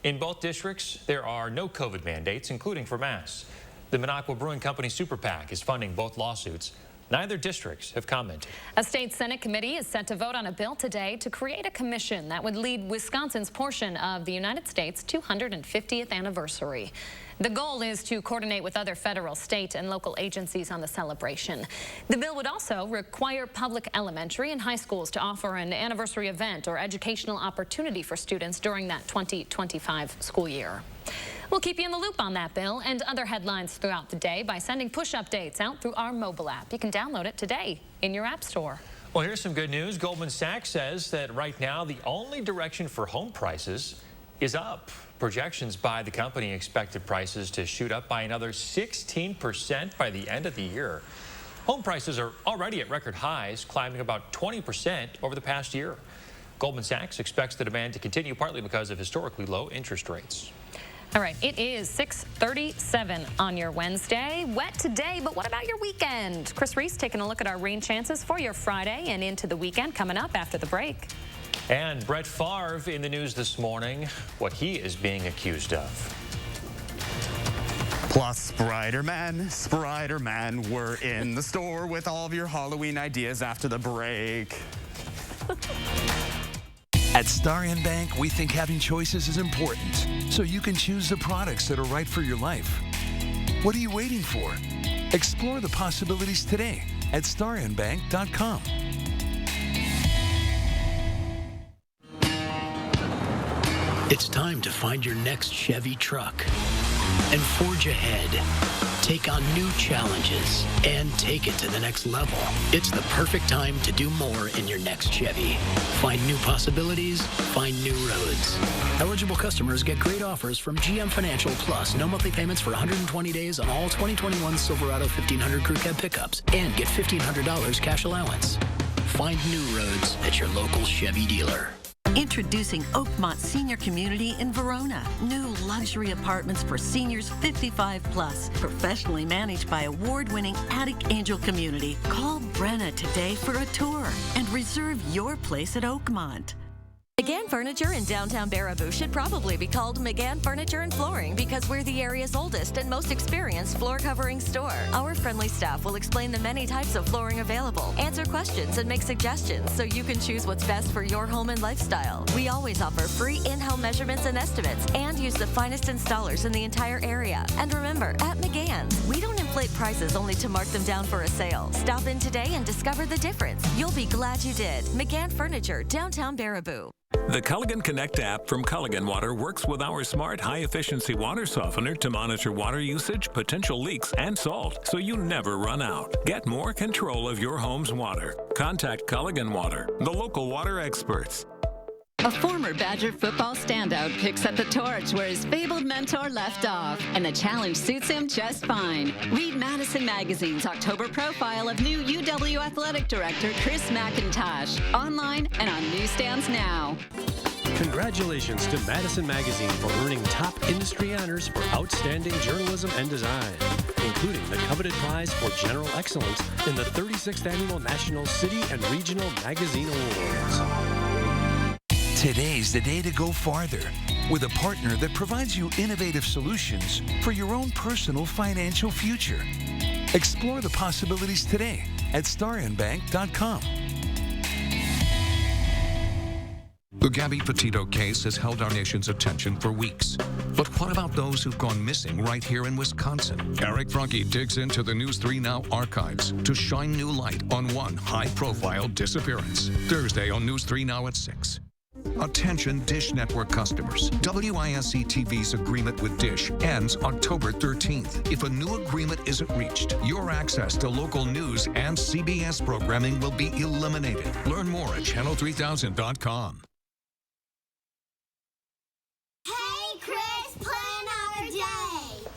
In both districts, there are no COVID mandates, including for masks. The Minocqua Brewing Company Super PAC is funding both lawsuits. Neither districts have commented. A state Senate committee is set to vote on a bill today to create a commission that would lead Wisconsin's portion of the United States' 250th anniversary. The goal is to coordinate with other federal, state, and local agencies on the celebration. The bill would also require public elementary and high schools to offer an anniversary event or educational opportunity for students during that 2025 school year. We'll keep you in the loop on that bill and other headlines throughout the day by sending push updates out through our mobile app. You can download it today in your app store. Well, here's some good news. Goldman Sachs says that right now the only direction for home prices is up. Projections by the company expected prices to shoot up by another 16% by the end of the year. Home prices are already at record highs, climbing about 20% over the past year. Goldman Sachs expects the demand to continue partly because of historically low interest rates. All right, it is 6:37 on your Wednesday. Wet today, but what about your weekend? Chris Reese taking a look at our rain chances for your Friday and into the weekend coming up after the break. And Brett Favre in the news this morning, what he is being accused of. Plus, Spider-Man, we're in the store with all of your Halloween ideas after the break. At Starion Bank, we think having choices is important, so you can choose the products that are right for your life. What are you waiting for? Explore the possibilities today at starionbank.com. It's time to find your next Chevy truck and forge ahead. Take on new challenges and take it to the next level. It's the perfect time to do more in your next Chevy. Find new possibilities, find new roads. Eligible customers get great offers from GM Financial Plus. No monthly payments for 120 days on all 2021 Silverado 1500 Crew Cab pickups and get $1,500 cash allowance. Find new roads at your local Chevy dealer. Introducing Oakmont Senior Community in Verona. New luxury apartments for seniors 55 plus. Professionally managed by award-winning Attic Angel Community. Call Brenna today for a tour and reserve your place at Oakmont. McGann Furniture in downtown Baraboo should probably be called McGann Furniture and Flooring because we're the area's oldest and most experienced floor covering store. Our friendly staff will explain the many types of flooring available, answer questions, and make suggestions so you can choose what's best for your home and lifestyle. We always offer free in-home measurements and estimates and use the finest installers in the entire area. And remember, at McGann's, we don't employ inflate prices only to mark them down for a sale. Stop in today and discover the difference. You'll be glad you did. McGann Furniture, downtown Baraboo. The Culligan Connect app from Culligan Water works with our smart, high-efficiency water softener to monitor water usage, potential leaks, and salt, so you never run out. Get more control of your home's water. Contact Culligan Water, the local water experts. A former Badger football standout picks up the torch where his fabled mentor left off, and the challenge suits him just fine. Read Madison Magazine's October profile of new UW Athletic Director Chris McIntosh, online and on newsstands now. Congratulations to Madison Magazine for earning top industry honors for outstanding journalism and design, including the coveted prize for general excellence in the 36th Annual National City and Regional Magazine Awards. Today's the day to go farther with a partner that provides you innovative solutions for your own personal financial future. Explore the possibilities today at starinbank.com. The Gabby Petito case has held our nation's attention for weeks. But what about those who've gone missing right here in Wisconsin? Eric Franke digs into the News 3 Now archives to shine new light on one high-profile disappearance. Thursday on News 3 Now at 6. Attention Dish Network customers. WISC-TV's agreement with Dish ends October 13th. If a new agreement isn't reached, your access to local news and CBS programming will be eliminated. Learn more at channel3000.com. Hey, Chris, plan our day.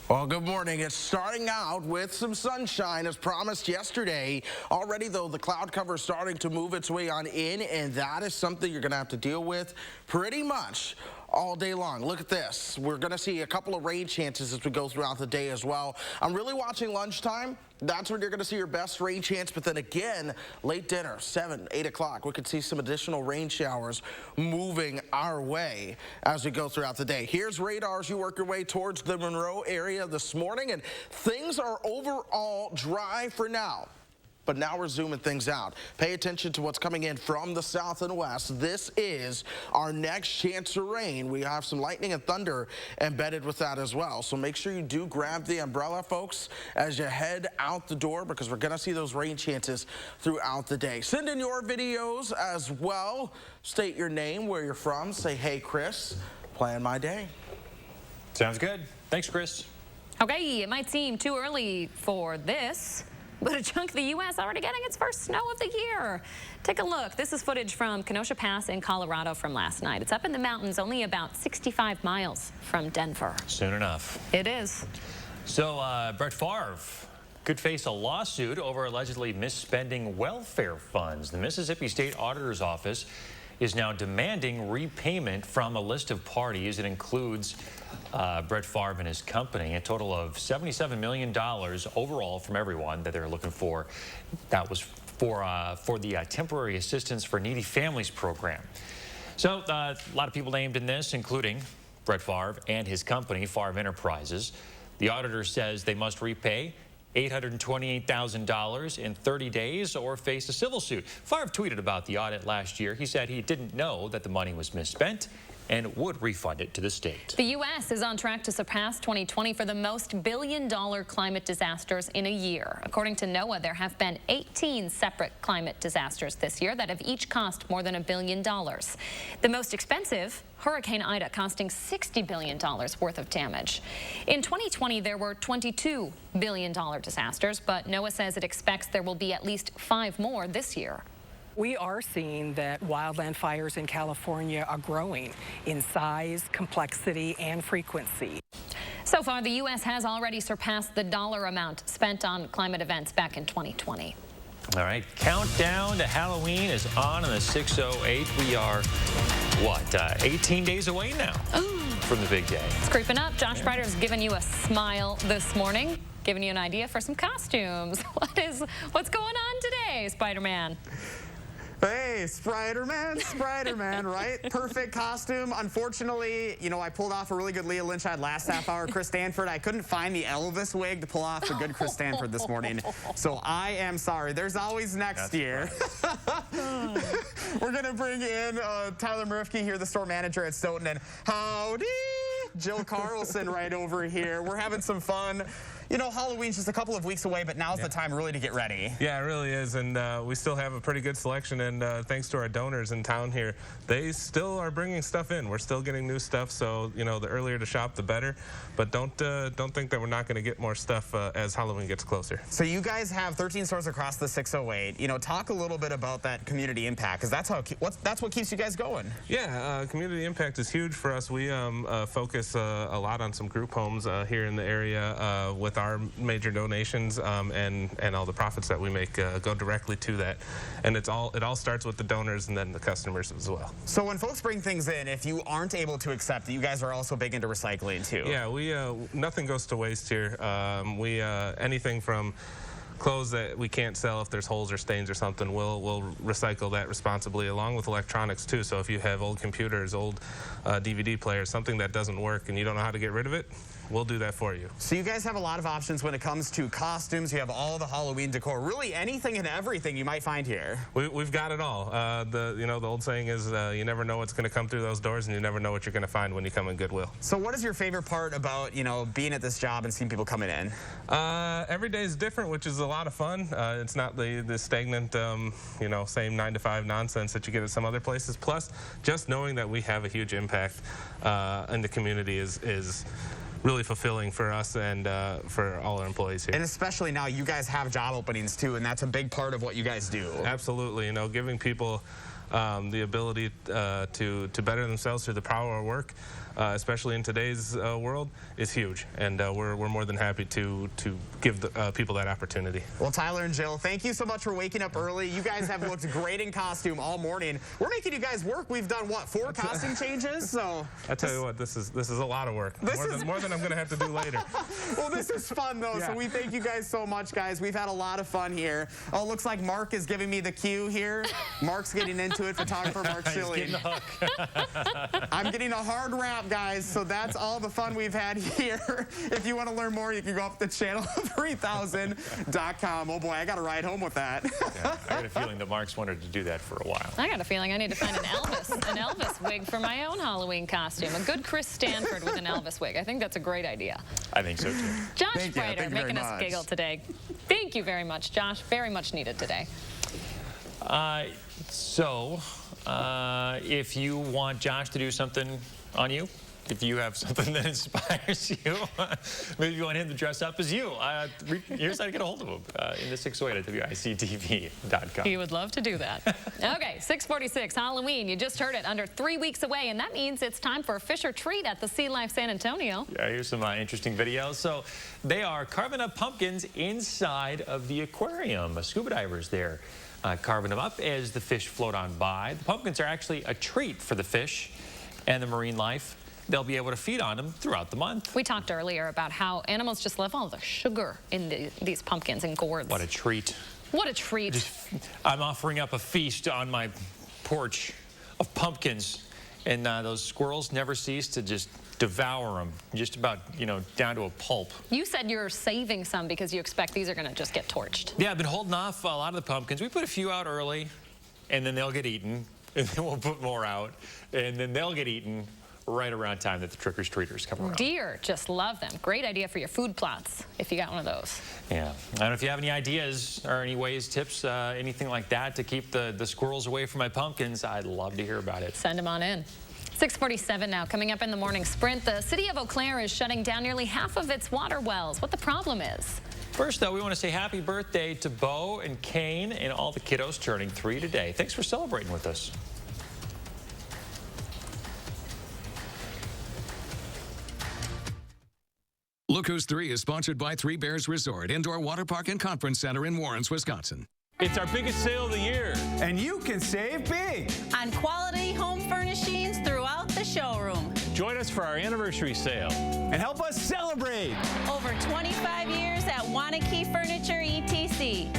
Well, good morning. It's starting out with some sunshine as promised yesterday. Already, though, the cloud cover is starting to move its way on in, and that is something you're going to have to deal with pretty much all day long. Look at this. We're going to see a couple of rain chances as we go throughout the day as well. I'm really watching lunchtime. That's when you're going to see your best rain chance. But then again, late dinner, 7, 8 o'clock, we could see some additional rain showers moving our way as we go throughout the day. Here's radar as you work your way towards the Monroe area this morning. And things are overall dry for now. But now we're zooming things out. Pay attention to what's coming in from the south and west. This is our next chance of rain. We have some lightning and thunder embedded with that as well. So make sure you do grab the umbrella, folks, as you head out the door, because we're going to see those rain chances throughout the day. Send in your videos as well. State your name, where you're from. Say, hey, Chris, plan my day. Sounds good. Thanks, Chris. Okay, it might seem too early for this, but a chunk of the U.S. already getting its first snow of the year. Take a look. This is footage from Kenosha Pass in Colorado from last night. It's up in the mountains, only about 65 miles from Denver. Soon enough. It is. So, Brett Favre could face a lawsuit over allegedly misspending welfare funds. The Mississippi State Auditor's Office is now demanding repayment from a list of parties. It includes Brett Favre and his company, a total of $77 million overall from everyone that they're looking for. That was for the Temporary Assistance for Needy Families program. So a lot of people named in this, including Brett Favre and his company, Favre Enterprises. The auditor says they must repay $828,000 in 30 days or face a civil suit. Favre tweeted about the audit last year. He said he didn't know that the money was misspent and would refund it to the state. The U.S. is on track to surpass 2020 for the most billion-dollar climate disasters in a year. According to NOAA, there have been 18 separate climate disasters this year that have each cost more than $1 billion. The most expensive, Hurricane Ida, costing $60 billion worth of damage. In 2020, there were $22 billion disasters, but NOAA says it expects there will be at least 5 more this year. We are seeing that wildland fires in California are growing in size, complexity, and frequency. So far, the U.S. has already surpassed the dollar amount spent on climate events back in 2020. All right, countdown to Halloween is on the 6:08. We are, 18 days away now from the big day. It's creeping up. Josh Brighter's given you a smile this morning, giving you an idea for some costumes. What's going on today, Spider-Man? Hey, Spider-Man, right? Perfect costume. Unfortunately, I pulled off a really good Leah Lynch had last half hour, Chris Stanford. I couldn't find the Elvis wig to pull off a good Chris Stanford this morning. So I am sorry. There's always next year. We're going to bring in Tyler Murphy here, the store manager at Stoughton. And howdy, Jill Carlson right over here. We're having some fun. you know, Halloween's just a couple of weeks away, but now's the time really to get ready. Yeah, it really is, and we still have a pretty good selection, and thanks to our donors in town here, they still are bringing stuff in. We're still getting new stuff, so, you know, the earlier to shop, the better, but don't think that we're not going to get more stuff as Halloween gets closer. So you guys have 13 stores across the 608. You know, talk a little bit about that community impact, because that's what keeps you guys going. Yeah, community impact is huge for us. We focus a lot on some group homes here in the area with our major donations, and all the profits that we make go directly to that. And it all starts with the donors and then the customers as well. So when folks bring things in, if you aren't able to accept it, you guys are also big into recycling too. Yeah, we nothing goes to waste here. We anything from clothes that we can't sell, if there's holes or stains or something, we'll recycle that responsibly, along with electronics too. So if you have old computers, old DVD players, something that doesn't work and you don't know how to get rid of it, we'll do that for you. So you guys have a lot of options when it comes to costumes. You have all the Halloween decor, really anything and everything you might find here. We've got it all. The old saying is you never know what's going to come through those doors, and you never know what you're going to find when you come in Goodwill. So what is your favorite part about, you know, being at this job and seeing people coming in? Every day is different, which is a lot of fun. It's not the stagnant, same 9-to-5 nonsense that you get at some other places. Plus, just knowing that we have a huge impact in the community is really fulfilling for us and for all our employees here. And especially now, you guys have job openings too, and that's a big part of what you guys do. Absolutely. You know, giving people the ability to better themselves through the power of work, especially in today's world, is huge. And we're more than happy to give the, people that opportunity. Well, Tyler and Jill, thank you so much for waking up early. You guys have looked great in costume all morning. We're making you guys work. We've done, what, 4 costume changes? So I tell you what, this is a lot of work. More than I'm going to have to do later. Well, this is fun, though, so we thank you guys so much, guys. We've had a lot of fun here. Oh, looks like Mark is giving me the cue here. Mark's getting into it, photographer Mark Schilling. He's getting the hook. I'm getting a hard wrap, guys, so that's all the fun we've had here. If you want to learn more, you can go up to channel3000.com. Oh, boy, I got to ride home with that. Yeah, I got a feeling that Mark's wanted to do that for a while. I got a feeling I need to find an Elvis wig for my own Halloween costume. A good Chris Stanford with an Elvis wig. I think that's a great idea. I think so, too. Josh Spreiter making us giggle today. Thank you very much, Josh. Very much needed today. If you want Josh to do something on you, if you have something that inspires you, maybe you want him to dress up as you, here's how to get a hold of him in the 608 at WISC-TV.com. He would love to do that. Okay, 6:46, Halloween. You just heard it, under 3 weeks away, and that means it's time for a fish or treat at the Sea Life San Antonio. Yeah, here's some interesting videos. So they are carving up pumpkins inside of the aquarium. Scuba divers there carving them up as the fish float on by. The pumpkins are actually a treat for the fish and the marine life. They'll be able to feed on them throughout the month. We talked earlier about how animals just love all the sugar in these pumpkins and gourds. What a treat. What a treat. I'm offering up a feast on my porch of pumpkins, and those squirrels never cease to just devour them, just about, down to a pulp. You said you're saving some because you expect these are going to just get torched. Yeah, I've been holding off a lot of the pumpkins. We put a few out early, and then they'll get eaten, and then we'll put more out, and then they'll get eaten right around time that the trick-or-treaters come around. Deer just love them. Great idea for your food plots if you got one of those. Yeah. I don't know if you have any ideas or any ways, tips, anything like that to keep the squirrels away from my pumpkins. I'd love to hear about it. Send them on in. 6:47 now. Coming up in the morning sprint, the city of Eau Claire is shutting down nearly half of its water wells. What the problem is. First, though, we want to say happy birthday to Bo and Kane and all the kiddos turning 3 today. Thanks for celebrating with us. Look Who's 3 is sponsored by Three Bears Resort, Indoor Water Park and Conference Center in Warrens, Wisconsin. It's our biggest sale of the year. And you can save big on quality home furnishings throughout the showroom. Join us for our anniversary sale. And help us celebrate. Over 25 years at Wanakee Furniture, ETC.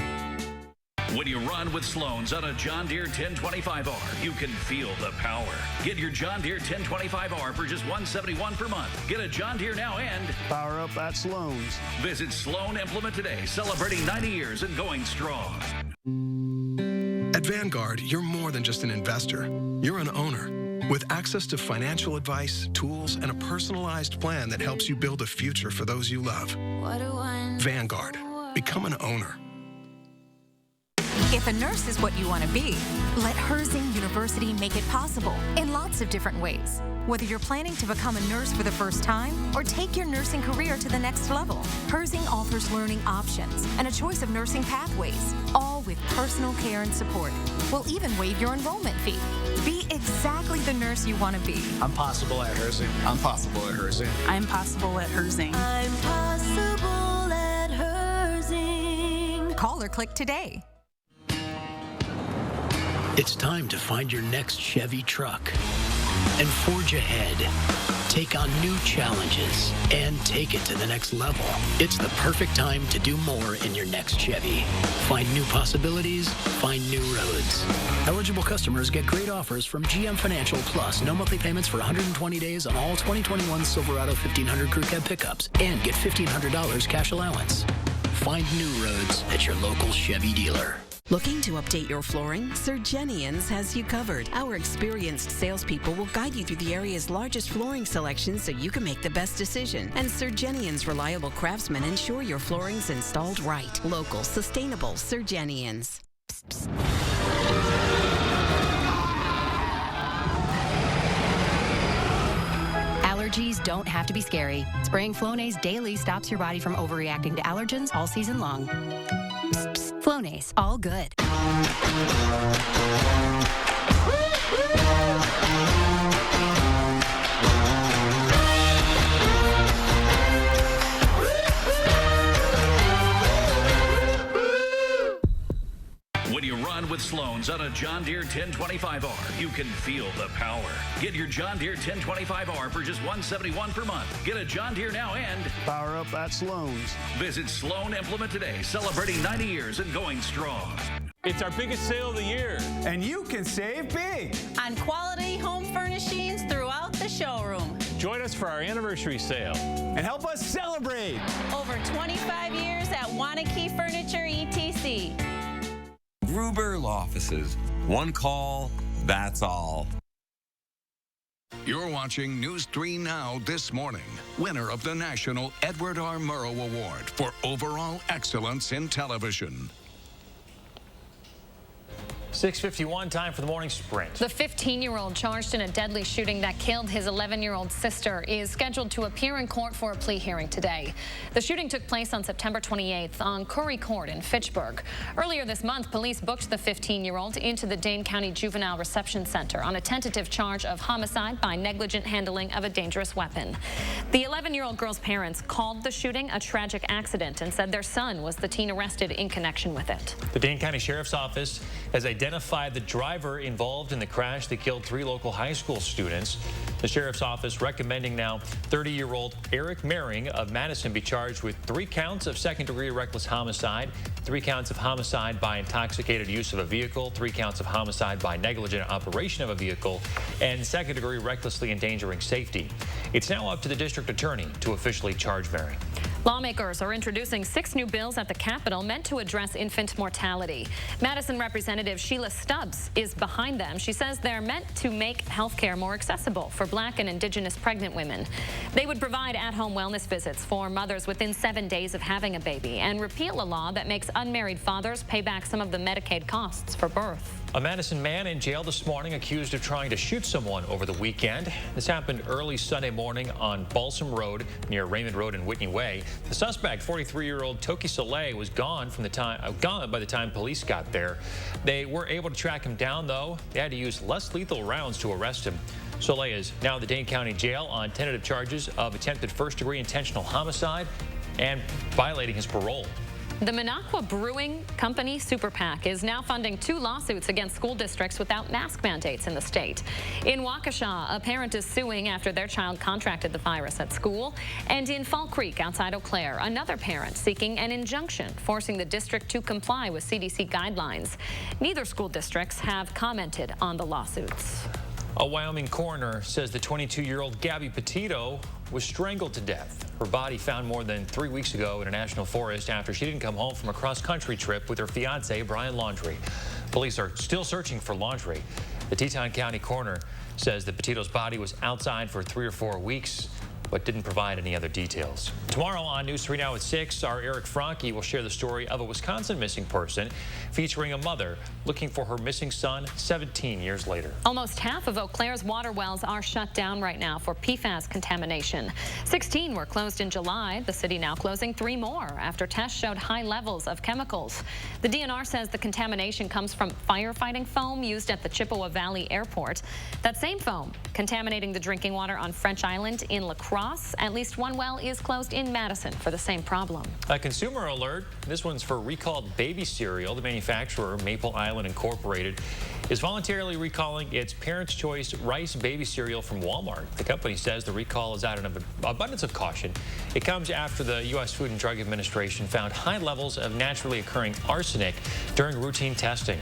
When you run with Sloan's on a John Deere 1025R, you can feel the power. Get your John Deere 1025R for just $171 per month. Get a John Deere now and power up at Sloan's. Visit Sloan Implement today, celebrating 90 years and going strong. At Vanguard, you're more than just an investor. You're an owner. With access to financial advice, tools, and a personalized plan that helps you build a future for those you love. Vanguard. Become an owner. If a nurse is what you want to be, let Herzing University make it possible in lots of different ways. Whether you're planning to become a nurse for the first time or take your nursing career to the next level, Herzing offers learning options and a choice of nursing pathways, all with personal care and support. We'll even waive your enrollment fee. Be exactly the nurse you want to be. I'm possible at Herzing. I'm possible at Herzing. I'm possible at Herzing. I'm possible at Herzing. Call or click today. It's time to find your next Chevy truck and forge ahead. Take on new challenges and take it to the next level. It's the perfect time to do more in your next Chevy. Find new possibilities, find new roads. Eligible customers get great offers from GM Financial Plus. No monthly payments for 120 days on all 2021 Silverado 1500 Crew Cab pickups and get $1,500 cash allowance. Find new roads at your local Chevy dealer. Looking to update your flooring? Surgenians has you covered. Our experienced salespeople will guide you through the area's largest flooring selection so you can make the best decision. And Surgenians' reliable craftsmen ensure your flooring's installed right. Local, sustainable Surgenians. Psst, psst. Allergies don't have to be scary. Spraying Flonase daily stops your body from overreacting to allergens all season long. Psst, psst. Flonase, all good. When you run with Sloan's on a John Deere 1025R, you can feel the power. Get your John Deere 1025R for just $171 per month. Get a John Deere now and power up at Sloan's. Visit Sloan Implement today, celebrating 90 years and going strong. It's our biggest sale of the year. And you can save big on quality home furnishings throughout the showroom. Join us for our anniversary sale. And help us celebrate. Over 25 years at Wanakee Furniture, ETC. Gruber Law Offices. One call, that's all. You're watching News 3 Now this morning. Winner of the National Edward R. Murrow Award for Overall Excellence in Television. 6:51, time for the morning sprint. The 15-year-old charged in a deadly shooting that killed his 11-year-old sister is scheduled to appear in court for a plea hearing today. The shooting took place on September 28th on Curry Court in Fitchburg. Earlier this month, police booked the 15-year-old into the Dane County Juvenile Reception Center on a tentative charge of homicide by negligent handling of a dangerous weapon. The 11-year-old girl's parents called the shooting a tragic accident and said their son was the teen arrested in connection with it. The Dane County Sheriff's Office has identified the driver involved in the crash that killed 3 local high school students. The Sheriff's Office recommending now 30-year-old Eric Mehring of Madison be charged with 3 counts of second-degree reckless homicide, 3 counts of homicide by intoxicated use of a vehicle, 3 counts of homicide by negligent operation of a vehicle, and second-degree recklessly endangering safety. It's now up to the district attorney to officially charge Mehring. Lawmakers are introducing 6 new bills at the Capitol meant to address infant mortality. Madison Representative Sheila Stubbs is behind them. She says they're meant to make health care more accessible for Black and Indigenous pregnant women. They would provide at-home wellness visits for mothers within 7 days of having a baby and repeal a law that makes unmarried fathers pay back some of the Medicaid costs for birth. A Madison man in jail this morning accused of trying to shoot someone over the weekend. This happened early Sunday morning on Balsam Road near Raymond Road and Whitney Way. The suspect, 43-year-old Toki Soleil, was gone by the time police got there. They were able to track him down, though. They had to use less lethal rounds to arrest him. Soleil is now in the Dane County Jail on tentative charges of attempted first-degree intentional homicide and violating his parole. The Minocqua Brewing Company Super PAC is now funding 2 lawsuits against school districts without mask mandates in the state. In Waukesha, a parent is suing after their child contracted the virus at school. And in Fall Creek, outside Eau Claire, another parent seeking an injunction forcing the district to comply with CDC guidelines. Neither school districts have commented on the lawsuits. A Wyoming coroner says the 22-year-old Gabby Petito was strangled to death. Her body found more than 3 weeks ago in a national forest after she didn't come home from a cross-country trip with her fiancé, Brian Laundrie. Police are still searching for Laundrie. The Teton County coroner says that Petito's body was outside for 3 or 4 weeks, but didn't provide any other details. Tomorrow on News 3 Now at 6, our Eric Franke will share the story of a Wisconsin missing person featuring a mother looking for her missing son 17 years later. Almost half of Eau Claire's water wells are shut down right now for PFAS contamination. 16 were closed in July. The city now closing 3 more after tests showed high levels of chemicals. The DNR says the contamination comes from firefighting foam used at the Chippewa Valley Airport. That same foam contaminating the drinking water on French Island in La Crosse. At least one well is closed in Madison for the same problem. A consumer alert. This one's for recalled baby cereal. The manufacturer, Maple Island Incorporated, is voluntarily recalling its Parents' Choice Rice baby cereal from Walmart. The company says the recall is out of abundance of caution. It comes after the U.S. Food and Drug Administration found high levels of naturally occurring arsenic during routine testing.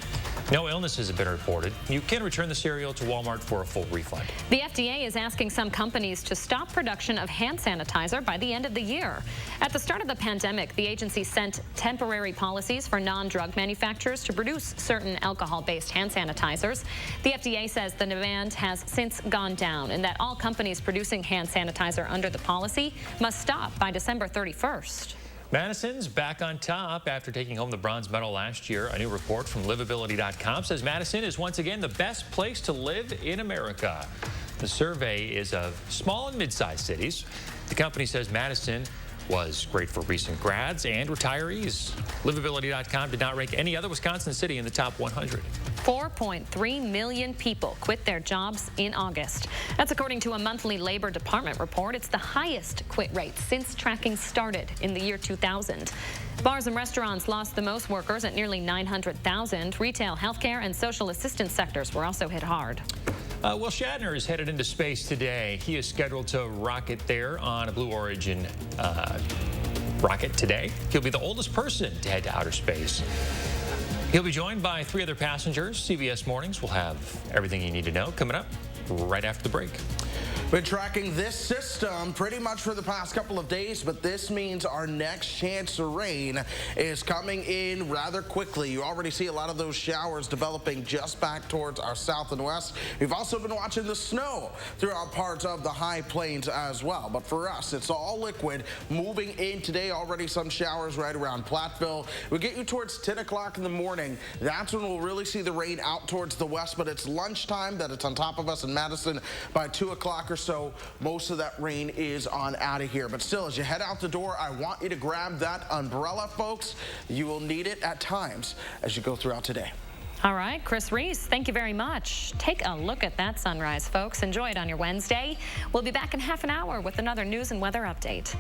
No illnesses have been reported. You can return the cereal to Walmart for a full refund. The FDA is asking some companies to stop production of hand sanitizer by the end of the year. At the start of the pandemic, the agency sent temporary policies for non-drug manufacturers to produce certain alcohol-based hand sanitizers. The FDA says the demand has since gone down and that all companies producing hand sanitizer under the policy must stop by December 31st. Madison's back on top after taking home the bronze medal last year. A new report from livability.com says Madison is once again the best place to live in America. The survey is of small and mid-sized cities. The company says Madison was great for recent grads and retirees. Livability.com did not rank any other Wisconsin city in the top 100. 4.3 million people quit their jobs in August. That's according to a monthly Labor Department report. It's the highest quit rate since tracking started in the year 2000. Bars and restaurants lost the most workers at nearly 900,000. Retail, healthcare, and social assistance sectors were also hit hard. Will Shatner is headed into space today. He is scheduled to rocket there on a Blue Origin rocket today. He'll be the oldest person to head to outer space. He'll be joined by 3 other passengers. CBS Mornings will have everything you need to know coming up right after the break. Been tracking this system pretty much for the past couple of days, but this means our next chance of rain is coming in rather quickly. You already see a lot of those showers developing just back towards our south and west. We've also been watching the snow throughout parts of the high plains as well. But for us, it's all liquid moving in today. Already some showers right around Platteville. We get you towards 10 o'clock in the morning. That's when we'll really see the rain out towards the west, but it's lunchtime that it's on top of us in Madison by 2 o'clock or so. Most of that rain is on out of here. But still, as you head out the door, I want you to grab that umbrella, folks. You will need it at times as you go throughout today. All right, Chris Reese, thank you very much. Take a look at that sunrise, folks. Enjoy it on your Wednesday. We'll be back in half an hour with another news and weather update.